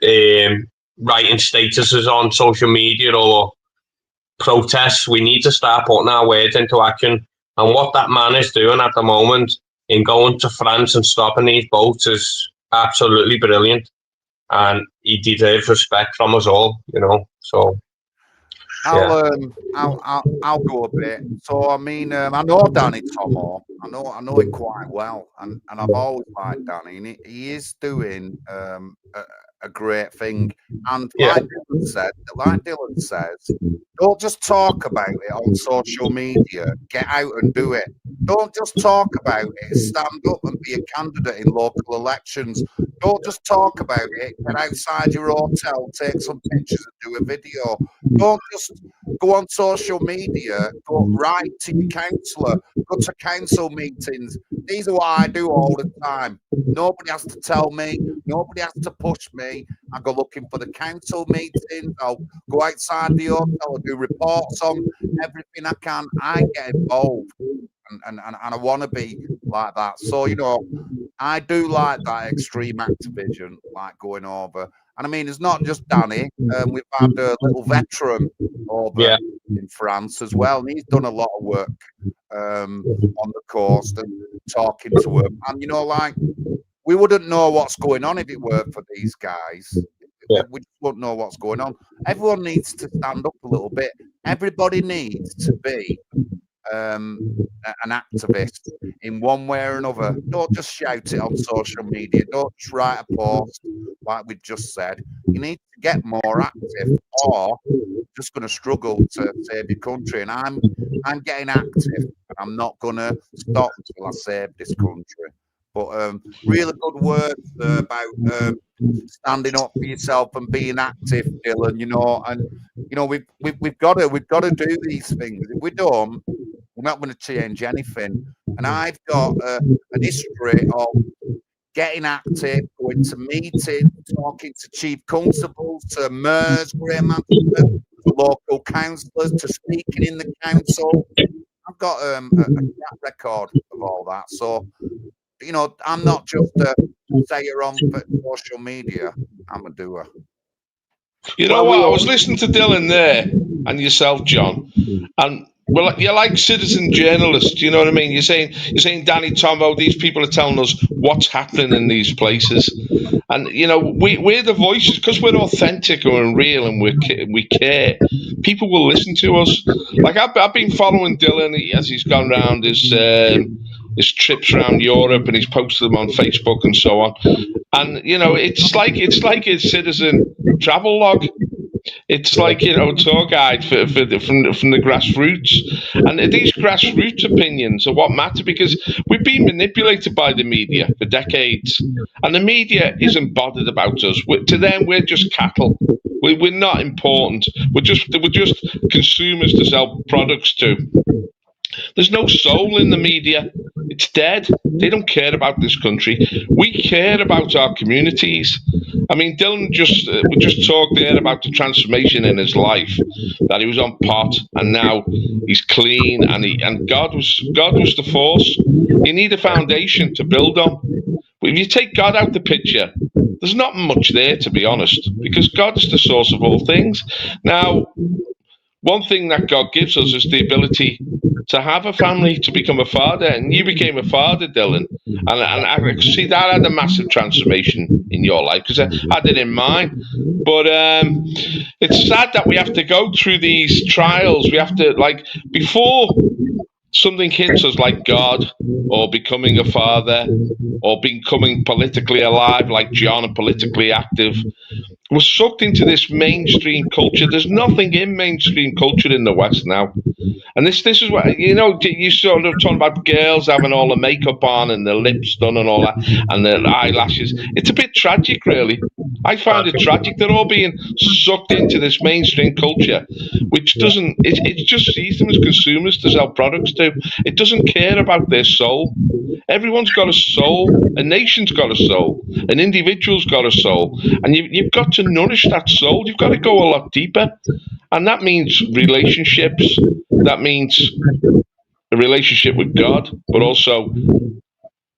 writing statuses on social media or protests. We need to start putting our words into action. And what that man is doing at the moment in going to France and stopping these boats is absolutely brilliant. And he deserves respect from us all, So I'll go a bit. So I mean, I know Danny Tomo. I know him quite well, and I've always liked Danny, and he is doing a great thing. And like Dylan says, don't just talk about it on social media. Get out and do it. Don't just talk about it. Stand up and be a candidate in local elections. Don't just talk about it. Get outside your hotel, take some pictures and do a video. Don't just go on social media. Go write to your councillor. Go to council meetings. These are what I do all the time. Nobody has to tell me. Nobody has to push me. I go looking for the council meetings. I'll go outside the hotel. I'll do reports on everything I can. I get involved. And I want to be like that. So, I do like that extreme activism, like going over. And I mean, it's not just Danny. We've had a little veteran over in France as well. And he's done a lot of work on the coast and talking to him. And, we wouldn't know what's going on if it weren't for these guys. Yeah. We just won't know what's going on. Everyone needs to stand up a little bit. Everybody needs to be an activist in one way or another. Don't just shout it on social media. Don't just write a post like we just said. You need to get more active, or you're just going to struggle to save your country. And I'm getting active, and I'm not going to stop until I save this country. But really good words about standing up for yourself and being active, Dylan. We've got to do these things. If we don't, we're not going to change anything. And I've got an history of getting active, going to meetings, talking to chief constables, to mayors, Grt Manchester, to local councillors, to speaking in the council. I've got a track record of all that. So, I'm not just a sayer on social media. I'm a doer. You know what? I was listening to Dylan there and yourself, John, and you're like citizen journalists. You know what I mean? You're saying, Danny, Tomo, these people are telling us what's happening in these places, and we're the voices because we're authentic and we're real and we care. People will listen to us. Like I've been following Dylan as he's gone around his trips around Europe, and he's posted them on Facebook and so on. And it's like a citizen travel log. It's like a tour guide from the grassroots, and these grassroots opinions are what matter because we've been manipulated by the media for decades, and the media isn't bothered about us. To them, we're just cattle. We're not important. We're just consumers to sell products to. There's no soul in the media. It's dead. They don't care about this country. We care about our communities. I mean, Dylan we just talked there about the transformation in his life, that he was on pot and now he's clean, and God was the force. You need a foundation to build on. If you take God out the picture, there's not much there, to be honest, because God is the source of all things. Now, one thing that God gives us is the ability to have a family, to become a father, and you became a father, Dylan, and I see that had a massive transformation in your life because I did in mine. But it's sad that we have to go through these trials. We have to, before something hits us like God or becoming a father or becoming politically alive like John and politically active, we're sucked into this mainstream culture. There's nothing in mainstream culture in the West now. And this is what, you sort of talk about girls having all the makeup on and their lips done and all that and their eyelashes. It's a bit tragic, really. I find it tragic. They're all being sucked into this mainstream culture, which doesn't, it just sees them as consumers to sell products to. It doesn't care about their soul. Everyone's got a soul. A nation's got a soul. An individual's got a soul. And you've got to nourish that soul. You've got to go a lot deeper. And that means relationships. That means a relationship with God, but also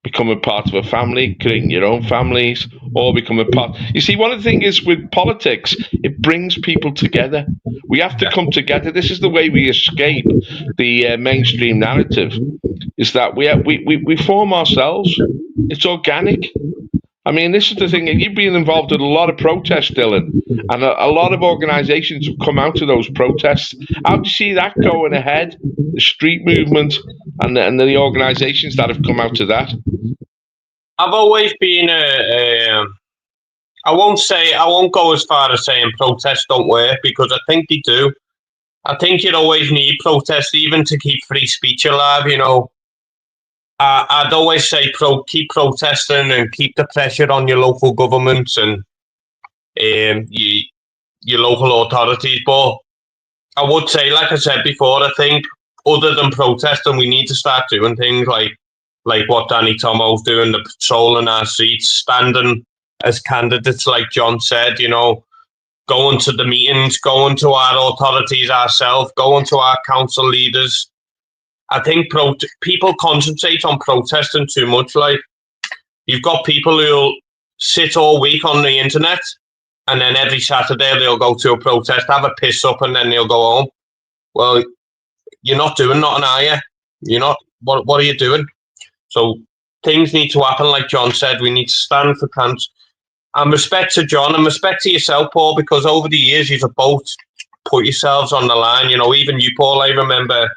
becoming part of a family, creating your own families, or become a part. You see, one of the things is with politics, it brings people together. We have to come together. This is the way we escape the mainstream narrative, is that we form ourselves. It's organic. I mean, this is the thing, and you've been involved in a lot of protests, Dylan, and a lot of organisations have come out of those protests. How do you see that going ahead, the street movement and the organisations that have come out of that? I've always been I won't go as far as saying protests don't work, because I think they do. I think you always need protests, even to keep free speech alive, I'd always say keep protesting and keep the pressure on your local governments and your local authorities. But I would say, like I said before, I think other than protesting, we need to start doing things like what Danny Tomo's doing, the patrolling our streets, standing as candidates, like John said, going to the meetings, going to our authorities ourselves, going to our council leaders. I think people concentrate on protesting too much. Like, you've got people who'll sit all week on the internet, and then every Saturday they'll go to a protest, have a piss up, and then they'll go home. Well, you're not doing nothing, are you? You're not. What are you doing? So things need to happen, like John said. We need to stand for And respect to John and respect to yourself, Paul, because over the years you've both put yourselves on the line. You know, even you, Paul, I remember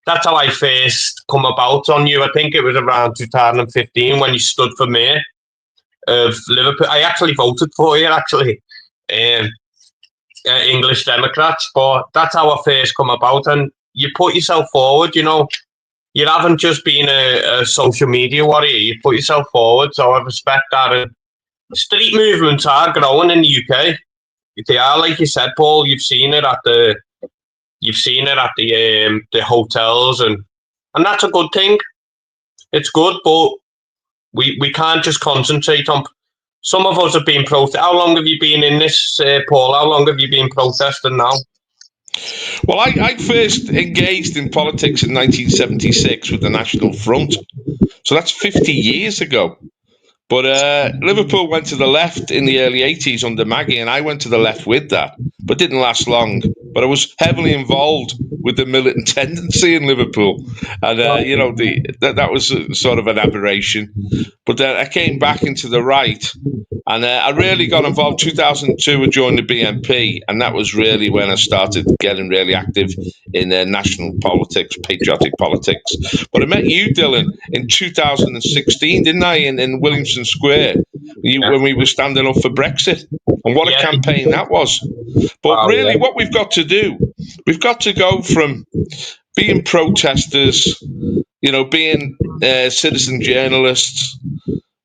that's how I first come about on you. I think it was around 2015 when you stood for mayor of Liverpool. I actually voted for you, actually, English Democrats, but that's how I first come about. And you put yourself forward, you know. You haven't just been a social media warrior, you put yourself forward, so I respect that. And street movements are growing in the UK. They are, like you said, Paul. You've seen it at the hotels, and that's a good thing. It's good, but we can't just concentrate on. Some of us have been protesting. How long have you been in this, Paul? How long have you been protesting now? Well, I first engaged in politics in 1976 with the National Front, so that's 50 years ago. But Liverpool went to the left in the early 80s under Maggie, and I went to the left with that, but didn't last long. But I was heavily involved with the militant tendency in Liverpool, and you know, that was sort of an aberration. But then I came back into the right, and I really got involved. 2002, I joined the BNP, and that was really when I started getting really active in national politics, patriotic politics. But I met you, Dylan, in 2016, didn't I, in Williamson Square, when we were standing up for Brexit. And what a campaign that was. But really, what we've got to do, we've got to go from being protesters, you know, being citizen journalists,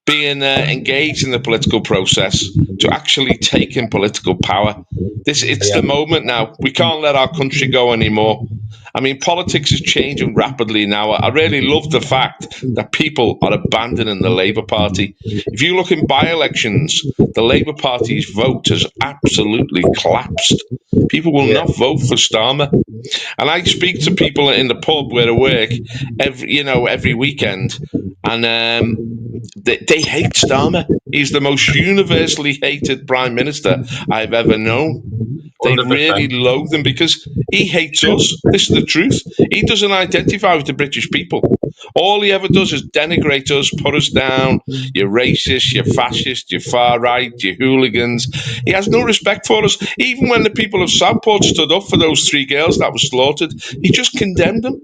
being engaged in the political process, to actually taking political power. It's the moment now. We can't let our country go anymore. I mean, politics is changing rapidly now. I really love the fact that people are abandoning the Labour Party. If you look in by-elections, the Labour Party's vote has absolutely collapsed. People will not vote for Starmer. And I speak to people in the pub where I work every weekend, and they hate Starmer. He's the most universally hated Prime Minister I've ever known. They 100%. Really loathe him because he hates us. This is the truth. He doesn't identify with the British people. All he ever does is denigrate us, put us down. You're racist, you're fascist, you're far right, you're hooligans. He has no respect for us. Even when the people of Southport stood up for those 3 girls that were slaughtered, he just condemned them.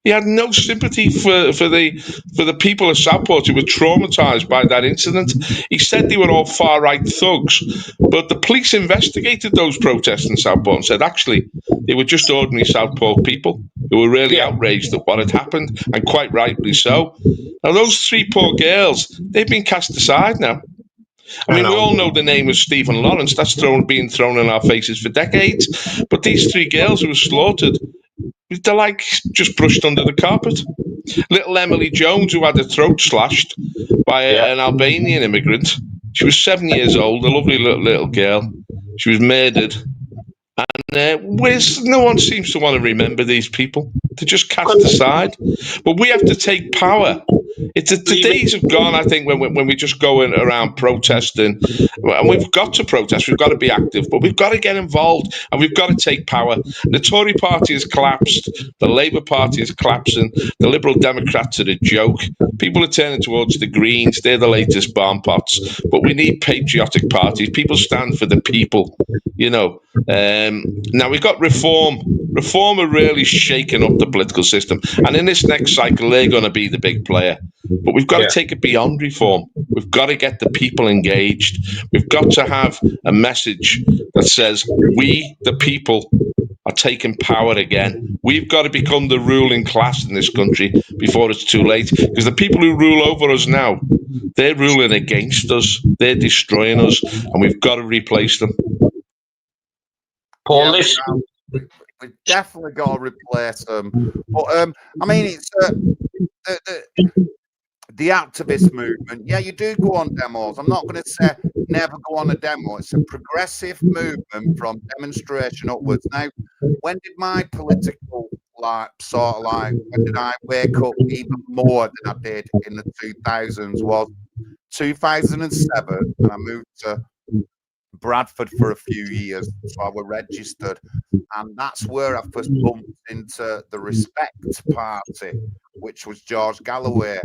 He had no sympathy for the people of Southport who were traumatised by that incident. He said they were all far-right thugs, but the police investigated those protests in Southport and said, actually, they were just ordinary Southport people who were really outraged at what had happened, and quite rightly so. Now, those 3 poor girls, they've been cast aside now. I mean, we all know the name of Stephen Lawrence. That's been thrown in our faces for decades. But these 3 girls who were slaughtered, they're like just brushed under the carpet. Little Emily Jones, who had her throat slashed by an Albanian immigrant. She was 7 years old, a lovely little girl. She was murdered. And no one seems to want to remember these people. They're just cast aside. But we have to take power. The days have gone, I think, when we just go around protesting. And we've got to protest. We've got to be active. But we've got to get involved. And we've got to take power. The Tory party has collapsed. The Labour Party is collapsing. The Liberal Democrats are a joke. People are turning towards the Greens. They're the latest barn pots. But we need patriotic parties. People stand for the people, you know. Now, we've got reform. Reform are really shaking up the political system. And in this next cycle, they're going to be the big player. But we've got to take it beyond reform. We've got to get the people engaged. We've got to have a message that says we, the people, are taking power again. We've got to become the ruling class in this country before it's too late. Because the people who rule over us now, they're ruling against us. They're destroying us. And we've got to replace them. Paul, we've definitely got to replace them. But I mean, it's the activist movement. Yeah, you do go on demos. I'm not going to say never go on a demo. It's a progressive movement from demonstration upwards. Now, when did my political when did I wake up even more than I did in the 2000s? Was 2007, and I moved to Bradford for a few years, so I was registered, and that's where I first bumped into the Respect Party, which was George Galloway.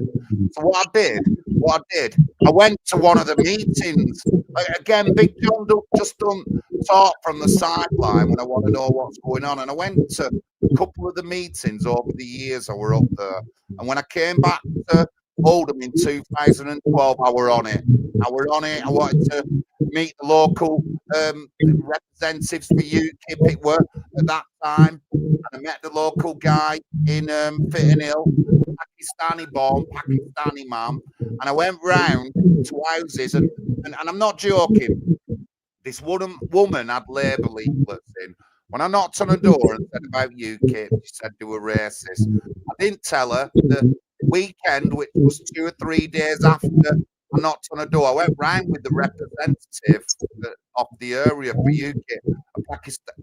So what I did I went to one of the meetings. Again, Big John just don't talk from the sideline when I want to know what's going on. And I went to a couple of the meetings over the years I were up there. And when I came back to Oldham in 2012, I were on it. I wanted to meet the local representatives for UKIP. It were at that time. And I met the local guy in Fitton Hill, Pakistani born, Pakistani man. And I went round to houses, and I'm not joking. This woman had Labour leaflets in. When I knocked on the door and said about UKIP, she said they were racist. I didn't tell her. The weekend, which was 2 or 3 days after I knocked on the door, I went round with the representative of the area for UKIP, a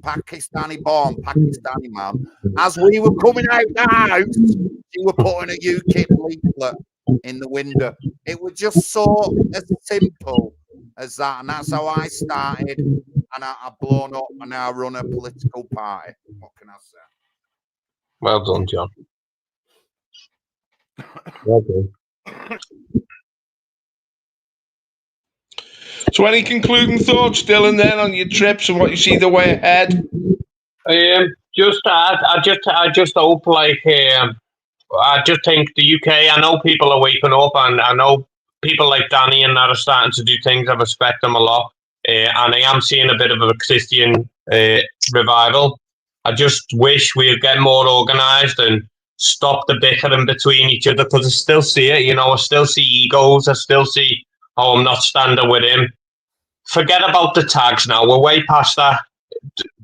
Pakistani-born Pakistani man. As we were coming out the house, she were putting a UKIP leaflet in the window. It was just so as simple as that, and that's how I started. And I've blown up, and now I run a political party. What can I say? Well done, John. Well done. So, any concluding thoughts, Dylan, then on your trips and what you see the way ahead? I just hope, like, I just think the UK. I know people are waking up, and I know people like Danny and that are starting to do things. I respect them a lot, and I am seeing a bit of a Christian revival. I just wish we'd get more organised and stop the bickering between each other, because I still see it. You know, I still see egos. I still see, oh, I'm not standing with him. Forget about the tags now. We're way past that.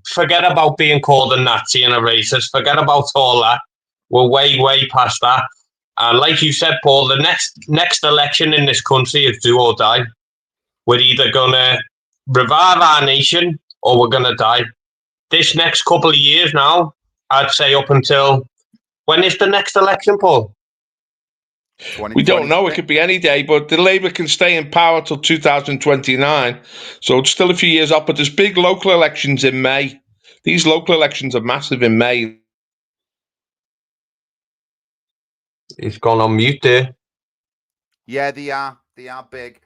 Forget about being called a Nazi and a racist. Forget about all that. We're way past that. And like you said, Paul, the next election in this country is do or die. We're either going to revive our nation or we're going to die. This next couple of years now, I'd say up until... When is the next election, Paul? We don't know. It could be any day, but the Labour can stay in power till 2029. So it's still a few years up, but there's big local elections in May. These local elections are massive in May. He's gone on mute there. Yeah, they are big.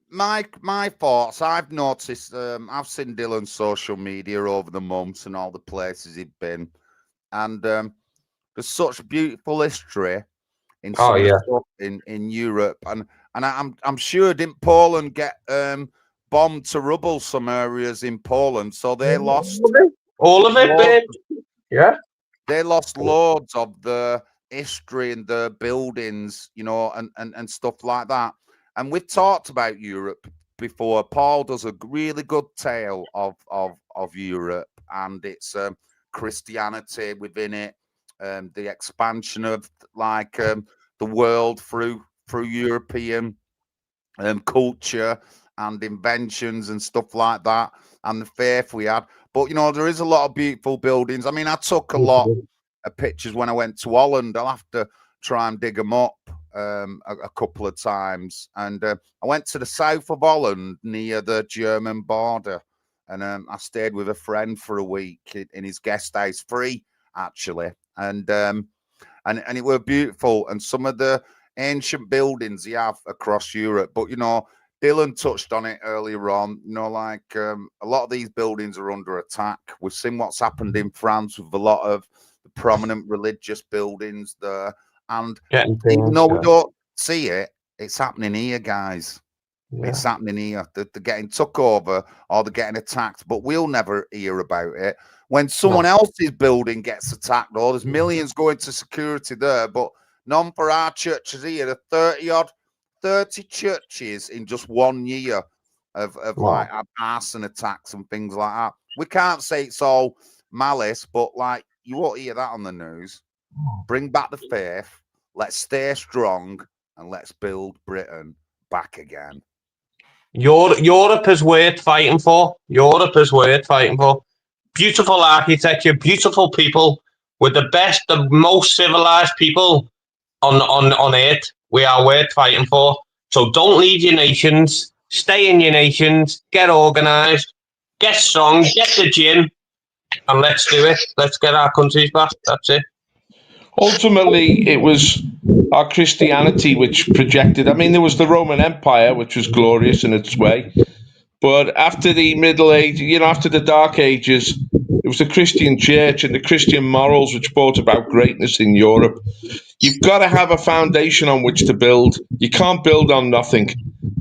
My thoughts, I've noticed, I've seen Dylan's social media over the months and all the places he'd been. And there's such beautiful history in some of the stuff in Europe, and I'm sure didn't Poland get bombed to rubble some areas in Poland, so they lost all of it, babe. Yeah, they lost loads of the history and the buildings, you know, and stuff like that. And we've talked about Europe before. Paul does a really good tale of Europe and its Christianity within it. The expansion of like the world through European culture and inventions and stuff like that, and the faith we had. But you know, there is a lot of beautiful buildings. I mean, I took a lot of pictures when I went to Holland. I'll have to try and dig them up a couple of times. And I went to the south of Holland near the German border, and I stayed with a friend for a week in his guest house, free actually. And it were beautiful, and some of the ancient buildings you have across Europe. But you know, Dylan touched on it earlier on. You know, like a lot of these buildings are under attack. We've seen what's happened in France with a lot of the prominent religious buildings there. And even though we don't see it, it's happening here, guys. Yeah. It's happening here. They're getting took over or they're getting attacked, but we'll never hear about it. When someone else's building gets attacked, though, there's millions going to security there, but none for our churches here. The 30 churches in just 1 year of like arson attacks and things like that. We can't say it's all malice, but like you won't hear that on the news. Bring back the faith. Let's stay strong and let's build Britain back again. Europe is worth fighting for. Europe is worth fighting for. Beautiful architecture, beautiful people. We're the best, the most civilized people on earth. We are worth fighting for. So don't leave your nations. Stay in your nations. Get organized. Get strong. Get the gym. And let's do it. Let's get our countries back. That's it. Ultimately, it was our Christianity, which projected. I mean, there was the Roman Empire, which was glorious in its way. But after the Middle Age, after the Dark Ages, it was the Christian church and the Christian morals which brought about greatness in Europe. You've got to have a foundation on which to build. You can't build on nothing.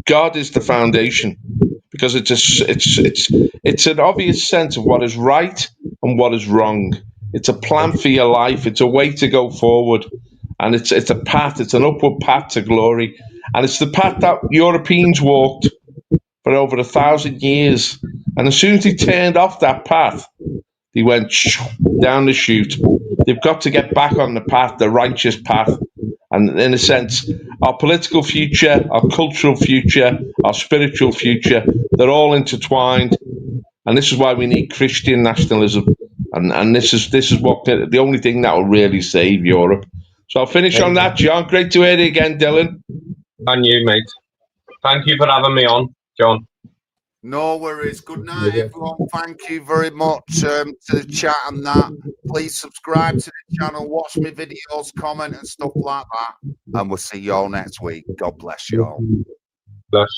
God is the foundation, because it's an obvious sense of what is right and what is wrong. It's a plan for your life. It's a way to go forward, and it's a path. It's an upward path to glory, and it's the path that Europeans walked for over 1,000 years. And as soon as they turned off that path, they went down the chute. They've got to get back on the path, the righteous path. And in a sense, our political future, our cultural future, our spiritual future, they're all intertwined. And this is why we need Christian nationalism. And this is what the only thing that will really save Europe. So I'll finish on that, John. Great to hear you again, Dylan. And you, mate. Thank you for having me on, John. No worries. Good night, everyone. Thank you very much to the chat and that. Please subscribe to the channel, watch my videos, comment and stuff like that. And we'll see you all next week. God bless you all. Bless.